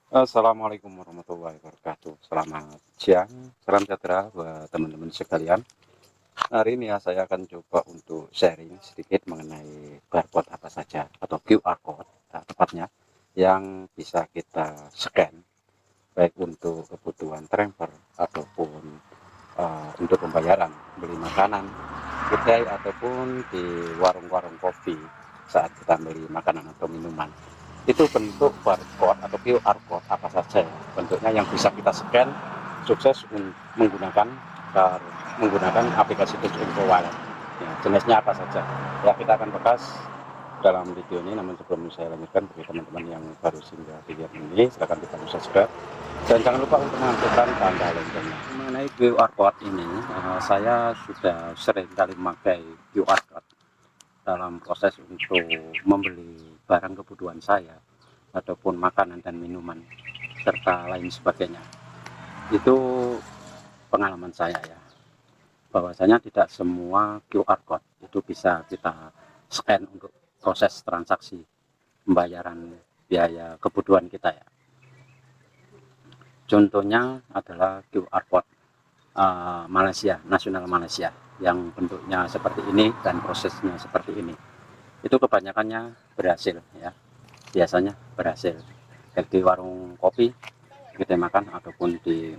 Assalamualaikum warahmatullahi wabarakatuh. Selamat siang, salam sejahtera buat teman-teman sekalian. Hari ini ya saya akan coba untuk sharing sedikit mengenai barcode apa saja atau QR code tepatnya yang bisa kita scan baik untuk kebutuhan transfer ataupun untuk pembayaran, beli makanan, kedai ataupun di warung-warung kopi saat kita beli makanan atau minuman. Itu bentuk barcode atau QR code apa saja ya, bentuknya yang bisa kita scan sukses menggunakan menggunakan aplikasi Info Wallet. Ya, jenisnya apa saja? Ya kita akan bahas dalam video ini. Namun sebelum saya lanjutkan, bagi teman-teman yang baru singgah video ini, silakan kita subscribe dan jangan lupa untuk mengaktifkan tanda loncengnya. Mengenai QR code ini, saya sudah sering kali memakai QR code dalam proses untuk membeli barang kebutuhan saya ataupun makanan dan minuman serta lain sebagainya. Itu pengalaman saya ya, bahwasanya tidak semua QR code itu bisa kita scan untuk proses transaksi pembayaran biaya kebutuhan kita ya. Contohnya adalah QR code Malaysia, nasional Malaysia, yang bentuknya seperti ini dan prosesnya seperti ini. Itu kebanyakannya berhasil ya, biasanya berhasil baik di warung kopi, kedai makan ataupun di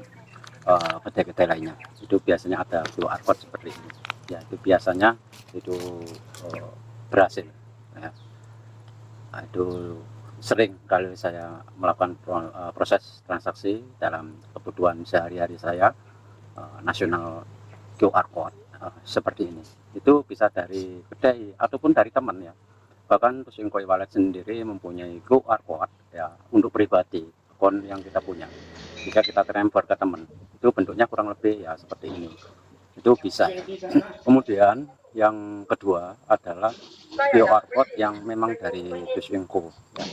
kedai-kedai lainnya. Itu biasanya ada QR code seperti ini ya, itu biasanya itu berhasil ya. Nah, itu sering kali saya melakukan proses transaksi dalam kebutuhan sehari-hari saya, nasional QR code seperti ini. Itu bisa dari kedai ataupun dari teman ya. Bahkan Tusingkoi Wallet sendiri mempunyai QR code ya untuk pribadi, akun yang kita punya. Jika kita transfer ke teman, itu bentuknya kurang lebih ya seperti ini. Itu bisa. Kemudian yang kedua adalah QR code yang memang dari Tusinko ya.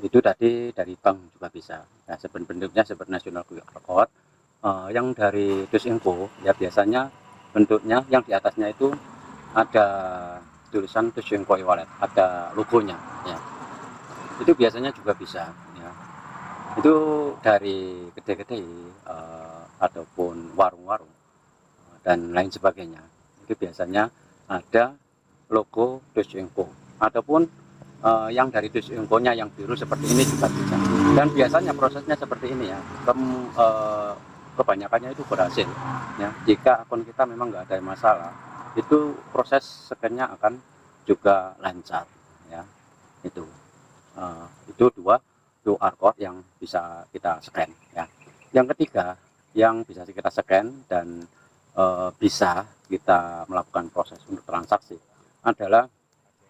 Itu tadi dari bank juga bisa. Nah, bentuknya seperti nasional QR code. Yang dari Tusinko ya biasanya bentuknya yang di atasnya itu ada tulisan Tusinko e-wallet, ada logonya ya. Itu biasanya juga bisa ya. Itu dari kedai-kedai ataupun warung-warung dan lain sebagainya. Itu biasanya ada logo Tusinko ataupun yang dari Tusinko-nya yang biru seperti ini juga bisa. Dan biasanya prosesnya seperti ini ya. Kebanyakannya itu berhasil ya. Jika akun kita memang nggak ada masalah, itu proses scan-nya akan juga lancar ya. Itu dua QR code yang bisa kita scan ya. Yang ketiga yang bisa kita scan dan bisa kita melakukan proses untuk transaksi adalah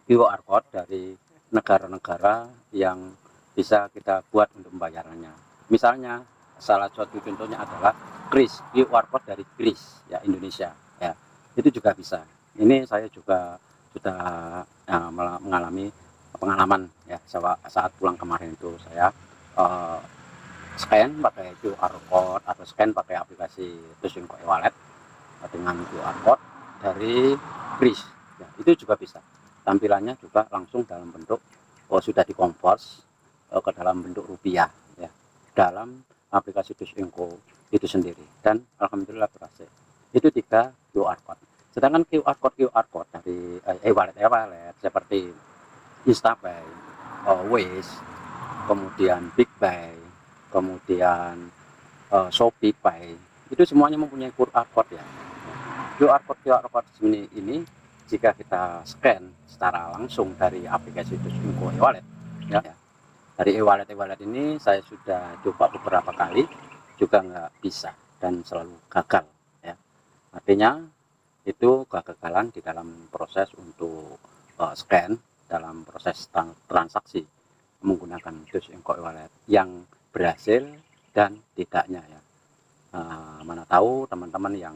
QR code dari negara-negara yang bisa kita buat untuk pembayarannya. Misalnya salah satu contohnya adalah Kris, QR code dari Kris ya, Indonesia ya. Itu juga bisa. Ini saya juga sudah mengalami pengalaman ya, saat pulang kemarin itu saya scan pakai QR code atau scan pakai aplikasi Tusinko e-wallet dengan QR code dari Kris ya, itu juga bisa. Tampilannya juga langsung dalam bentuk sudah dikonvert ke dalam bentuk rupiah ya, dalam aplikasi Tusinko itu sendiri, dan alhamdulillah berhasil. Itu 3 QR code. Sedangkan QR code dari e-wallet seperti Instapay, Waze, kemudian BigPay, kemudian ShopeePay, itu semuanya mempunyai QR code ya. QR code ini jika kita scan secara langsung dari aplikasi Tusinko e-wallet ya, dari e-wallet ini saya sudah coba beberapa kali juga nggak bisa dan selalu gagal ya. Artinya itu kegagalan di dalam proses untuk scan dalam proses transaksi menggunakan Tusinko e-wallet yang berhasil dan tidaknya ya. Mana tahu teman-teman yang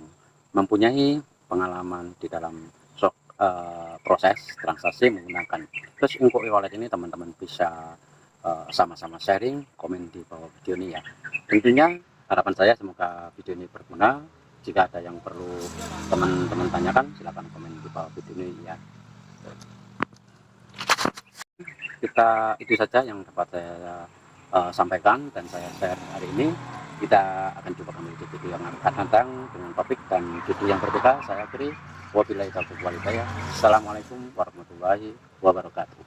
mempunyai pengalaman di dalam proses transaksi menggunakan Tusinko e-wallet ini, teman-teman bisa sama-sama sharing, komen di bawah video ini ya. Tentunya harapan saya semoga video ini berguna. Jika ada yang perlu teman-teman tanyakan, silahkan komen di bawah video ini ya. Itu saja yang dapat saya sampaikan dan saya share hari ini. Kita akan coba kembali di video yang akan datang dengan topik dan judul yang berbeda. Saya akhiri, wabillahi taufiq wal hidayah. Assalamualaikum warahmatullahi wabarakatuh.